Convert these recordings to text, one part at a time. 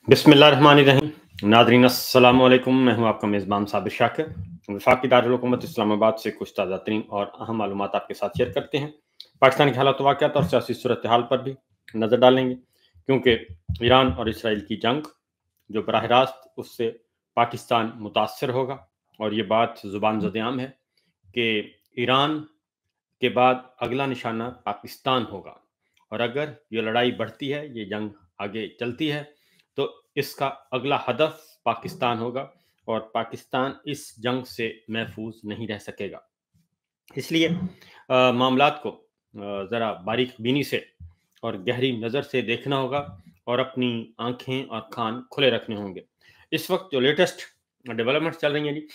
बिस्मिल्लाहिर्रहमानिर्रहीम। नादरीन अस्सलाम वालेकुम। मैं हूं आपका मेज़बान साबिर शाकिर। वफाकी दारुल हुकूमत इस्लामाबाद से कुछ ताज़ा तरीन और अहम मालूमात आपके साथ शेयर करते हैं। पाकिस्तान के हालात वाक़यात और सियासी सूरत हाल पर भी नज़र डालेंगे, क्योंकि ईरान और इसराइल की जंग जो बराह रास्त उससे पाकिस्तान मुतासर होगा। और ये बात ज़ुबान ज़द-ए-आम है कि ईरान के बाद अगला निशाना पाकिस्तान होगा, और अगर ये लड़ाई बढ़ती है, ये जंग आगे चलती है, तो इसका अगला हदफ पाकिस्तान होगा और पाकिस्तान इस जंग से महफूज नहीं रह सकेगा। इसलिए मामलात को ज़रा बारीक बीनी से और गहरी नज़र से देखना होगा और अपनी आंखें और कान खुले रखने होंगे। इस वक्त जो लेटेस्ट डेवलपमेंट्स चल रही हैं जी,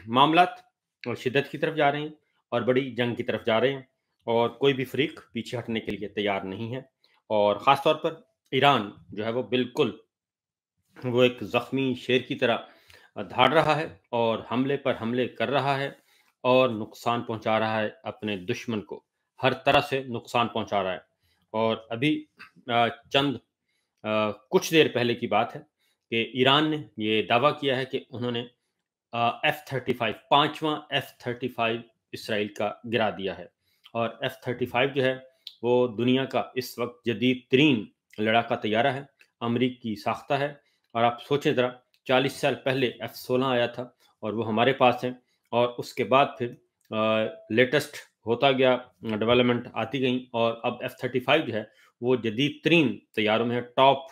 मामलात शिद्दत की तरफ जा रहे हैं और बड़ी जंग की तरफ जा रहे हैं, और कोई भी फरीक पीछे हटने के लिए तैयार नहीं है। और ख़ास तौर पर ईरान जो है वो बिल्कुल वो एक ज़ख्मी शेर की तरह धाड़ रहा है और हमले पर हमले कर रहा है और नुकसान पहुंचा रहा है, अपने दुश्मन को हर तरह से नुकसान पहुंचा रहा है। और अभी चंद कुछ देर पहले की बात है कि ईरान ने ये दावा किया है कि उन्होंने F-35 पांचवा F-35 इसराइल का गिरा दिया है। और F-35 जो है वो दुनिया का इस वक्त जदीद तरीन लड़ाका तैयारा है, अमरीकी साख्ता है। और आप सोचें ज़रा, 40 साल पहले F-16 आया था और वो हमारे पास है, और उसके बाद फिर लेटेस्ट होता गया, डेवलपमेंट आती गई, और अब F-35 जो है वो जदीद तरीन तैयारों में है। टॉप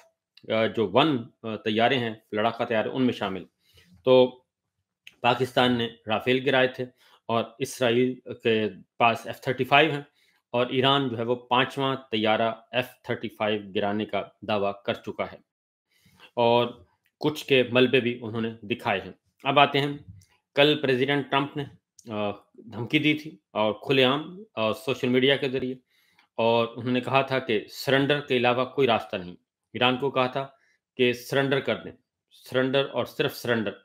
जो वन तैयारे हैं, लड़ाका तैयारे, उनमें शामिल। तो पाकिस्तान ने राफेल गिराए थे और इसराइल के पास F-35 है, और ईरान जो है वो पांचवा तैयारा F-35 गिराने का दावा कर चुका है, और कुछ के मलबे भी उन्होंने दिखाए हैं। अब आते हैं, कल प्रेसिडेंट ट्रंप ने धमकी दी थी और खुलेआम सोशल मीडिया के जरिए, और उन्होंने कहा था कि सरेंडर के अलावा कोई रास्ता नहीं। ईरान को कहा था कि सरेंडर कर दें, सरेंडर और सिर्फ सरेंडर,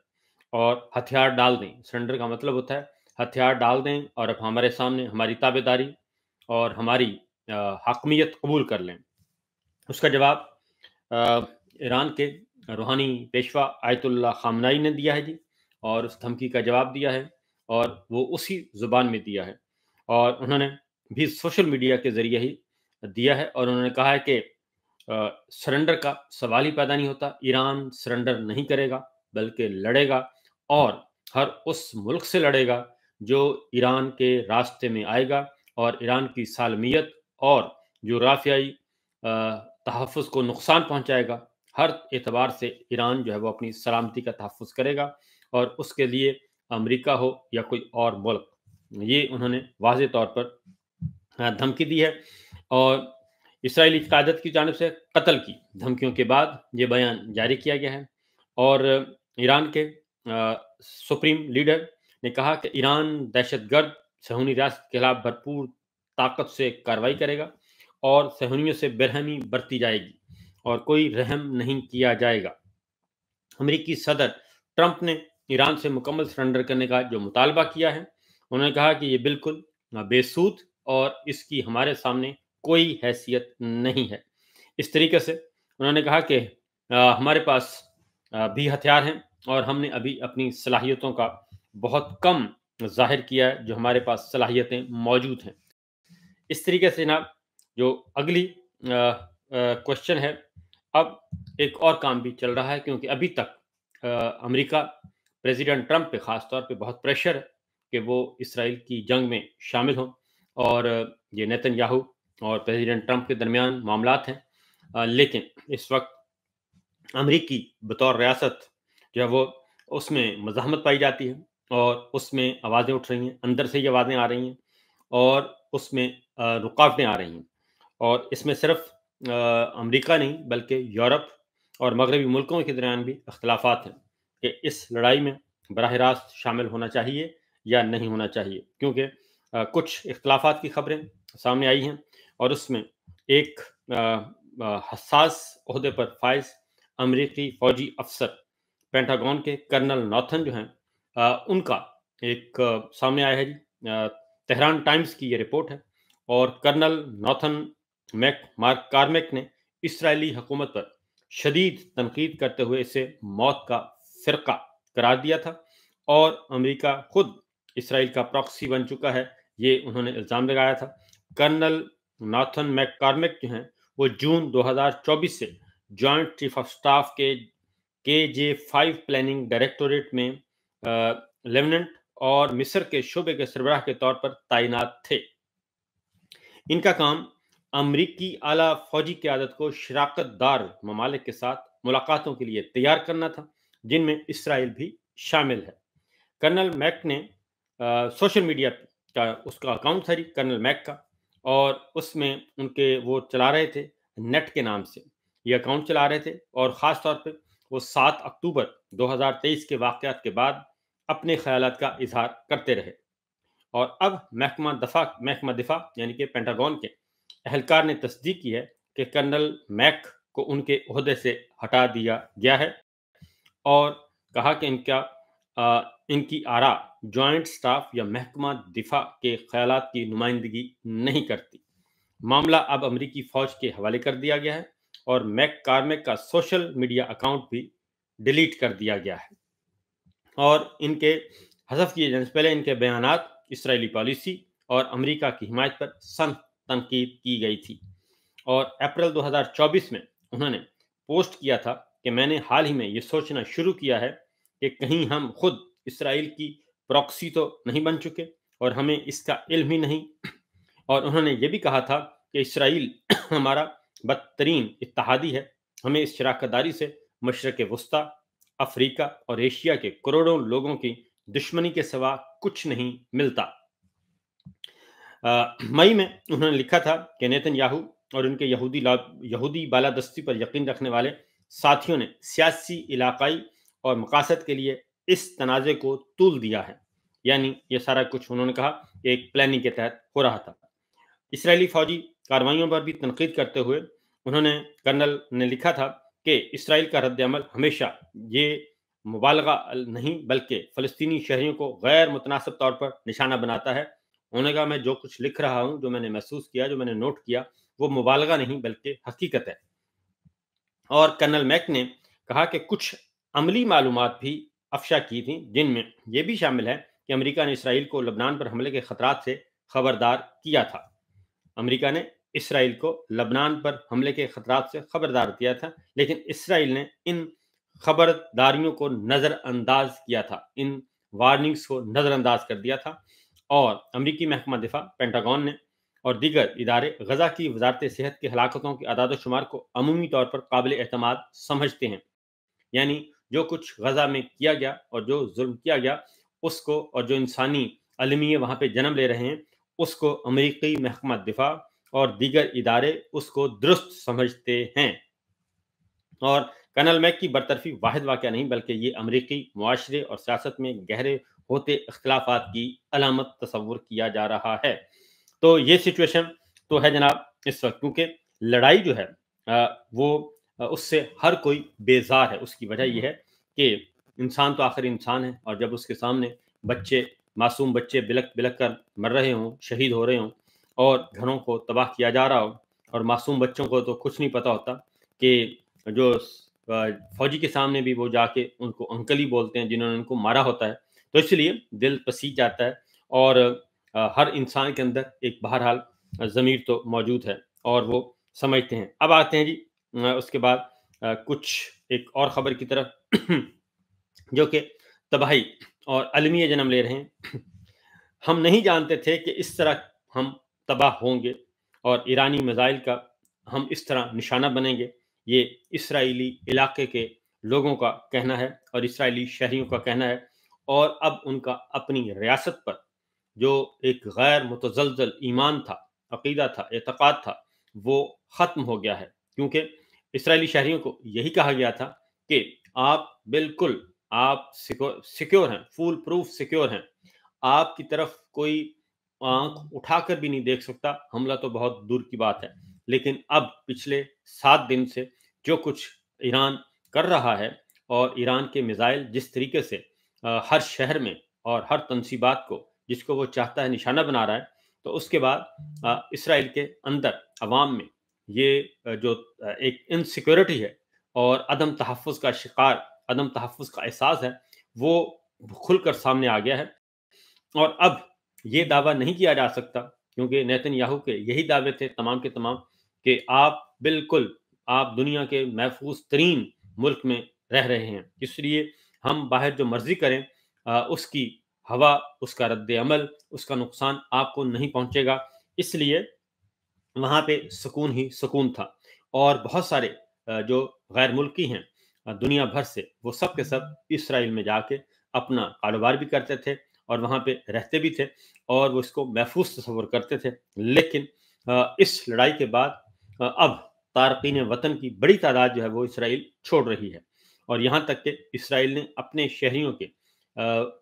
और हथियार डाल दें। सरेंडर का मतलब होता है हथियार डाल दें और अब हमारे सामने हमारी ताबेदारी और हमारी हकमियत कबूल कर लें। उसका जवाब अ, ईरान के रूहानी पेशवा आयतुल्लाह खामनाई ने दिया है जी, और उस धमकी का जवाब दिया है, और वो उसी ज़ुबान में दिया है, और उन्होंने भी सोशल मीडिया के ज़रिए ही दिया है। और उन्होंने कहा है कि सरेंडर का सवाल ही पैदा नहीं होता, ईरान सरेंडर नहीं करेगा बल्कि लड़ेगा, और हर उस मुल्क से लड़ेगा जो ईरान के रास्ते में आएगा, और ईरान की सालमियत और जोग्राफियाई तहफ़्फ़ुज़ को नुकसान पहुंचाएगा। हर एतबार से ईरान जो है वो अपनी सलामती का तहफ़्फ़ुज़ करेगा, और उसके लिए अमेरिका हो या कोई और मुल्क, ये उन्होंने वाज़ेह तौर पर धमकी दी है। और इसराइली क़यादत की जानिब से कत्ल की धमकियों के बाद ये बयान जारी किया गया है। और ईरान के सुप्रीम लीडर ने कहा कि ईरान दहशतगर्द सहूनी रियासत के खिलाफ भरपूर ताकत से कार्रवाई करेगा, और सहूनियों से बेरहमी बरती जाएगी और कोई रहम नहीं किया जाएगा। अमेरिकी सदर ट्रंप ने ईरान से मुकम्मल सरेंडर करने का जो मुतालबा किया है, उन्होंने कहा कि ये बिल्कुल बेसूद और इसकी हमारे सामने कोई हैसियत नहीं है। इस तरीके से उन्होंने कहा कि हमारे पास भी हथियार हैं, और हमने अभी अपनी सलाहियतों का बहुत कम ज़ाहिर किया है, जो हमारे पास सलाहियतें मौजूद हैं। इस तरीके से जनाब, जो अगली क्वेश्चन है, अब एक और काम भी चल रहा है, क्योंकि अभी तक अमेरिका प्रेसिडेंट ट्रंप पे ख़ास तौर पे बहुत प्रेशर है कि वो इसराइल की जंग में शामिल हों, और ये नेतन्याहू और प्रेसिडेंट ट्रंप के दरमियान मामलात हैं। लेकिन इस वक्त अमेरिकी बतौर रियासत जो है वो, उसमें मज़ाहमत पाई जाती है, और उसमें आवाज़ें उठ रही हैं, अंदर से ये आवाज़ें आ रही हैं, और उसमें रुकावटें आ रही हैं। और इसमें सिर्फ अमेरिका नहीं बल्कि यूरोप और मगरबी मुल्कों के दरमियान भी अख्तिलाफ़ात हैं कि इस लड़ाई में बराह रास्त शामिल होना चाहिए या नहीं होना चाहिए, क्योंकि कुछ इख्तिलाफ़ात की खबरें सामने आई हैं, और उसमें एक हसास ओहदे पर फाइज अमेरिकी फ़ौजी अफसर, पेंटागन के कर्नल नॉर्थन जो हैं, उनका एक सामने आया है जी। तेहरान टाइम्स की ये रिपोर्ट है, और कर्नल नॉर्थन मार्क कार्मेक ने इसराइली हुकूमत पर شدید تنقید کرتے ہوئے اسے موت کا فرقہ قرار دیا تھا، اور امریکہ خود اسرائیل کا پراکسی بن چکا ہے، یہ انہوں نے الزام لگایا تھا۔ کرنل ناتھن میک کارمک جو ہیں وہ جون 2024 سے جوائنٹ چیف آف سٹاف کے جے 5 پلاننگ ڈائریکٹوریٹ میں لیفٹیننٹ اور مصر کے شعبے کے سربراہ کے طور پر تعینات تھے۔ ان کا کام امریکی اعلیٰ فوجی قیادت کو شراکت دار ممالک کے ساتھ ملاقاتوں کے لیے تیار کرنا تھا، جن میں اسرائیل بھی شامل ہے۔ کرنل میک نے سوشل میڈیا کا اس کا اکاؤنٹ تھا کرنل میک کا، اور اس میں وہ چلا رہے تھے نیٹ کے نام سے، یہ اکاؤنٹ چلا رہے تھے، اور خاص طور پہ وہ 7 اکتوبر 2023 کے واقعات کے بعد اپنے خیالات کا اظہار کرتے رہے۔ اور اب محکمہ دفاع یعنی کہ پینٹاگون کے اہلکار نے تصدیق کی ہے کہ کرنل میک کو ان کے عہدے سے ہٹا دیا گیا ہے، اور کہا کہ ان کی آراء جوائنٹ سٹاف یا محکمہ دفاع کے خیالات کی نمائندگی نہیں کرتی۔ معاملہ اب امریکی فوج کے حوالے کر دیا گیا ہے، اور میک کارمک کا سوشل میڈیا اکاؤنٹ بھی ڈیلیٹ کر دیا گیا ہے، اور ان کے حذف کیے جانے سے پہلے ان کے بیانات اسرائیلی پالیسی اور امریکہ کی حمایت پر سخت تنقید کی گئی تھی۔ اور اپریل 2024 میں انہوں نے پوسٹ کیا تھا کہ میں نے حال ہی میں یہ سوچنا شروع کیا ہے کہ کہیں ہم خود اسرائیل کی پراکسی تو نہیں بن چکے اور ہمیں اس کا علم ہی نہیں۔ اور انہوں نے یہ بھی کہا تھا کہ اسرائیل ہمارا بدترین اتحادی ہے، ہمیں اس شراکت داری سے مشرق وسطیٰ، افریقہ اور ایشیا کے کروڑوں لوگوں کی دشمنی کے سوا کچھ نہیں ملتا۔ مئی میں انہوں نے لکھا تھا کہ نیتن یاہو اور ان کے یہودی بالادستی پر یقین رکھنے والے ساتھیوں نے سیاسی، علاقائی اور مقاصد کے لیے اس تنازع کو طول دیا ہے، یعنی یہ سارا کچھ انہوں نے کہا کہ ایک پلاننگ کے تحت ہو رہا تھا۔ اسرائیلی فوجی کارروائیوں پر بھی تنقید کرتے ہوئے کرنل نے لکھا تھا کہ اسرائیل کا رد عمل ہمیشہ یہ مبالغہ نہیں بلکہ فلسطینی شہریوں کو غیر متناسب طور پر نشانہ بناتا ہے۔ انہوں نے کہا میں جو کچھ لکھ رہا ہوں، جو میں نے محسوس کیا، جو میں نے نوٹ کیا، وہ مبالغہ نہیں بلکہ حقیقت ہے۔ اور کرنل میک نے کہا کہ کچھ عملی معلومات بھی افشا کی تھیں، جن میں یہ بھی شامل ہے کہ امریکہ نے اسرائیل کو لبنان پر حملے کے خطرات سے خبردار کیا تھا۔ امریکہ نے اسرائیل کو لبنان پر حملے کے خطرات سے خبردار کیا تھا، لیکن اسرائیل نے ان خبرداریوں کو نظر انداز کیا تھا، ان وارننگز کو نظر انداز کر دیا تھا، اور امریکی محکمہ دفاع پینٹاگون نے اور دیگر ادارے غزہ کی وزارت صحت کی ہلاکتوں کے اعداد و شمار کو عمومی طور پر قابل اعتماد سمجھتے ہیں، یعنی جو کچھ غزہ میں کیا گیا اور جو ظلم کیا گیا اس کو، اور جو انسانی المیے وہاں پہ جنم لے رہے ہیں، اس کو امریکی محکمہ دفاع اور دیگر ادارے اس کو درست سمجھتے ہیں۔ اور کرنل میک کی برطرفی واحد واقعہ نہیں بلکہ یہ امریکی معاشرے اور سیاست میں گہرے ہوتے اختلافات کی علامت تصور کیا جا رہا ہے۔ تو یہ سچویشن تو ہے جناب اس وقت، کیونکہ لڑائی جو ہے وہ اس سے ہر کوئی بیزار ہے۔ اس کی وجہ یہ ہے کہ انسان تو آخر انسان ہے، اور جب اس کے سامنے معصوم بچے بلک بلک کر مر رہے ہوں، شہید ہو رہے ہوں، اور گھروں کو تباہ کیا جا رہا ہو، اور معصوم بچوں کو تو کچھ نہیں پتا ہوتا کہ جو فوجی کے سامنے بھی وہ جا کے ان کو انکل ہی بولتے ہیں جنہوں نے ان کو مارا ہوتا ہے، تو اس لیے دل پسیج جاتا ہے، اور ہر انسان کے اندر ایک بہرحال ضمیر تو موجود ہے اور وہ سمجھتے ہیں۔ اب آتے ہیں جی اس کے بعد کچھ ایک اور خبر کی طرف جو کہ تباہی اور المیہ جنم لے رہے ہیں۔ ہم نہیں جانتے تھے کہ اس طرح ہم تباہ ہوں گے اور ایرانی میزائل کا ہم اس طرح نشانہ بنیں گے، یہ اسرائیلی علاقے کے لوگوں کا کہنا ہے اور اسرائیلی شہریوں کا کہنا ہے، اور اب ان کا اپنی ریاست پر جو ایک غیر متزلزل ایمان تھا، عقیدہ تھا، اعتقاد تھا، وہ ختم ہو گیا ہے، کیونکہ اسرائیلی شہریوں کو یہی کہا گیا تھا کہ آپ سیکیور ہیں، فول پروف سیکیور ہیں، آپ کی طرف کوئی آنکھ اٹھا کر بھی نہیں دیکھ سکتا، حملہ تو بہت دور کی بات ہے۔ لیکن اب پچھلے 7 دن سے جو کچھ ایران کر رہا ہے، اور ایران کے میزائل جس طریقے سے ہر شہر میں اور ہر تنصیبات کو جس کو وہ چاہتا ہے نشانہ بنا رہا ہے، تو اس کے بعد اسرائیل کے اندر عوام میں یہ جو ایک انسیکیورٹی ہے और अदम तहफ़्फ़ुज़ का शिकार, अदम तहफ़्फ़ुज़ का एहसास है, वो खुलकर सामने आ गया है। और अब ये दावा नहीं किया जा सकता, क्योंकि नेतन्याहू के यही दावे थे तमाम के तमाम, कि आप बिल्कुल, आप दुनिया के महफूज तरीन मुल्क में रह रहे हैं, इसलिए हम बाहर जो मर्जी करें, उसकी हवा, उसका रद्द अमल, उसका नुकसान आपको नहीं पहुंचेगा। इसलिए वहाँ पे सुकून ही सुकून था। और बहुत सारे जो गैर मुल्की हैं दुनिया भर से, वो सब के सब इसराइल में जाके अपना कारोबार भी करते थे और वहाँ पे रहते भी थे और वो इसको महफूज तस्वर करते थे। लेकिन इस लड़ाई के बाद अब तारकीन वतन की बड़ी तादाद जो है वो इसराइल छोड़ रही है, और यहाँ तक कि इसराइल ने अपने शहरियों के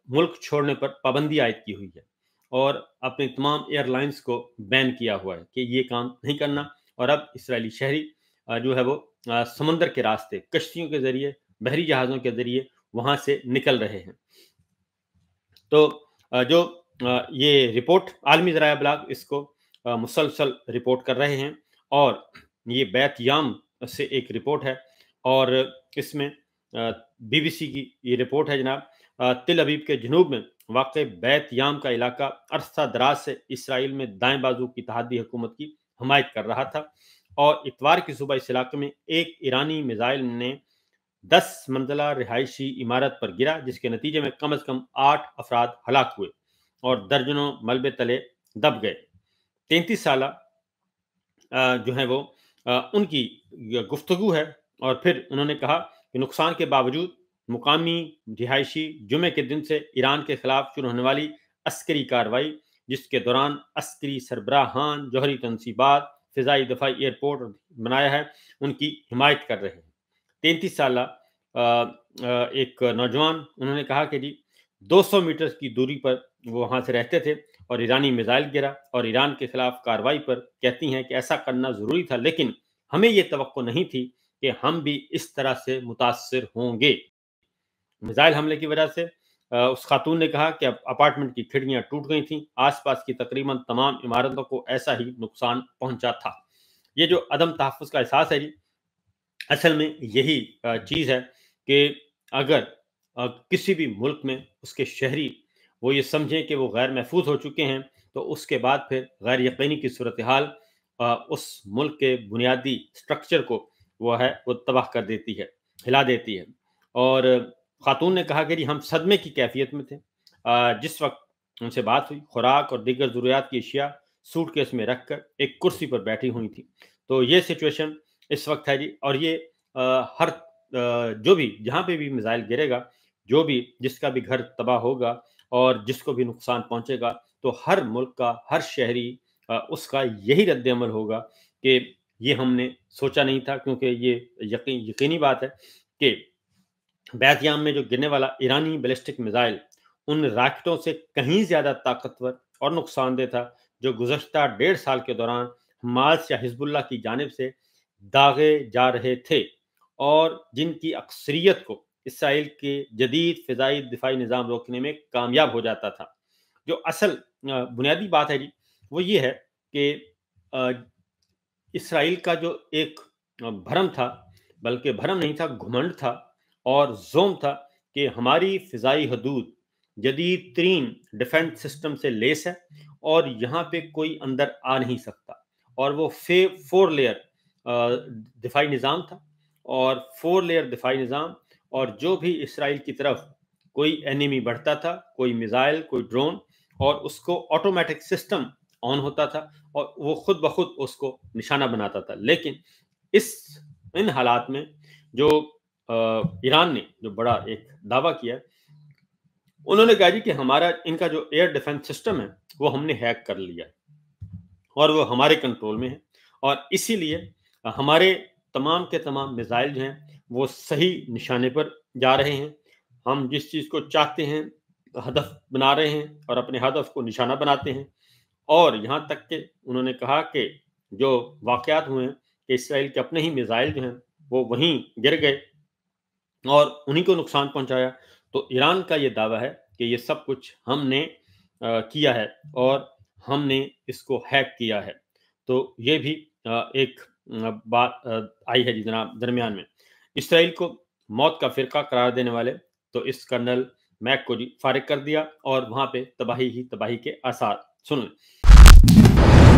मुल्क छोड़ने पर पाबंदी आयद की हुई है और अपने तमाम एयरलाइंस को बैन किया हुआ है कि ये काम नहीं करना। और अब इसराइली शहरी जो है वो समंदर के रास्ते, कश्तियों के ज़रिए, बहरी जहाज़ों के ज़रिए वहाँ से निकल रहे हैं। तो जो ये रिपोर्ट आलमी ज़राया अबलाग इसको मुसलसल रिपोर्ट कर रहे हैं, और ये बैत याम से एक रिपोर्ट है, और इसमें बीबीसी की ये रिपोर्ट है जनाब। तिल अबीब के जनूब में वाक़ बैत याम का इलाका अरसा दराज से इसराइल में दाएं बाजू की इत्तेहादी हुकूमत की हमायत कर रहा था, और इतवार की सुबह इस इलाके में एक ईरानी मिसाइल ने 10 मंजिला रिहायशी इमारत पर गिरा, जिसके नतीजे में कम से कम 8 अफराद हलाक हुए और दर्जनों मलबे तले दब गए। 33 साल जो है वो उनकी गुफ्तगू है, और फिर उन्होंने कहा कि नुकसान के बावजूद मुकामी रिहायशी जुमे के दिन से ईरान के खिलाफ शुरू होने वाली अस्करी कार्रवाई, जिसके दौरान अस्करी सरबराहान जौहरी तनसीबात फ़िज़ाई दफ़ाई एयरपोर्ट बनाया है, उनकी हिमायत कर रहे हैं। 33 साल एक नौजवान, उन्होंने कहा कि जी 200 मीटर की दूरी पर वो वहाँ से रहते थे और ईरानी मिसाइल गिरा, और ईरान के खिलाफ कार्रवाई पर कहती हैं कि ऐसा करना ज़रूरी था, लेकिन हमें ये तवक्को नहीं थी कि हम भी इस तरह से मुतासर होंगे। मिसाइल हमले की वजह से उस खातून ने कहा कि अपार्टमेंट की खिड़कियां टूट गई थीं, आसपास की तकरीबन तमाम इमारतों को ऐसा ही नुकसान पहुंचा था। ये जो अदम तहफ़्फ़ुज़ का एहसास है जी, असल में यही चीज़ है कि अगर किसी भी मुल्क में उसके शहरी वो ये समझें कि वो गैर महफूज हो चुके हैं, तो उसके बाद फिर गैर यकीनी की सूरत हाल उस मुल्क के बुनियादी स्ट्रक्चर को वो है वो तबाह कर देती है, हिला देती है। और खातून ने कहा कि जी हम सदमे की कैफियत में थे। जिस वक्त उनसे बात हुई, खुराक और दीगर ज़रूरियात की अशिया सूटकेस में रख कर एक कुर्सी पर बैठी हुई थी। तो ये सिचुएशन इस वक्त है जी। और ये हर जो भी, जहाँ पे भी मिसाइल गिरेगा, जो भी, जिसका भी घर तबाह होगा और जिसको भी नुकसान पहुंचेगा, तो हर मुल्क का हर शहरी उसका यही रद्द अमल होगा कि ये हमने सोचा नहीं था, क्योंकि ये यकीनी बात है कि बैतयाम में जो गिरने वाला ईरानी बैलिस्टिक मिसाइल उन रॉकेटों से कहीं ज्यादा ताकतवर और नुकसानदेह था, जो गुज़श्ता 1.5 साल के दौरान हमास या हिजबुल्लाह की जानिब से दागे जा रहे थे, और जिनकी अक्सरियत को इसराइल के जदीद फ़िज़ाई दिफाई निज़ाम रोकने में कामयाब हो जाता था। जो असल बुनियादी बात है जी, वो ये है कि अ, इसराइल का जो एक भरम था, बल्कि भरम नहीं था, घुमंड था और ज़ोम था कि हमारी फ़िज़ाई हदूद जदीद तरीन डिफेंस सिस्टम से लैस है और यहाँ पे कोई अंदर आ नहीं सकता। और वो 4 लेयर दिफाई निज़ाम था, और 4 लेयर दिफाई निज़ाम, और जो भी इसराइल की तरफ कोई एनिमी बढ़ता था, कोई मिसाइल, कोई ड्रोन, और उसको ऑटोमेटिक सिस्टम ऑन होता था और वो खुद ब खुद उसको निशाना बनाता था। लेकिन इस इन हालात में जो ईरान ने जो बड़ा एक दावा किया, उन्होंने कहा जी कि हमारा, इनका जो एयर डिफेंस सिस्टम है वो हमने हैक कर लिया है और वो हमारे कंट्रोल में है, और इसीलिए हमारे तमाम के तमाम मिसाइल जो हैं वो सही निशाने पर जा रहे हैं। हम जिस चीज़ को चाहते हैं हदफ बना रहे हैं और अपने हदफ को निशाना बनाते हैं। और यहाँ तक कि उन्होंने कहा कि जो वाक़यात हुए हैं कि इसराइल के अपने ही मिसाइल जो हैं वो वहीं गिर गए और उन्हीं को नुकसान पहुँचाया। तो ईरान का ये दावा है कि ये सब कुछ हमने किया है और हमने इसको हैक किया है। तो ये भी एक बात आई है जी जनाब दरमियान में। اسرائیل کو موت کا فرقہ قرار دینے والے تو اس کرنل میک کو فارغ کر دیا اور وہاں پہ تباہی ہی تباہی کے آثار. سن لیں.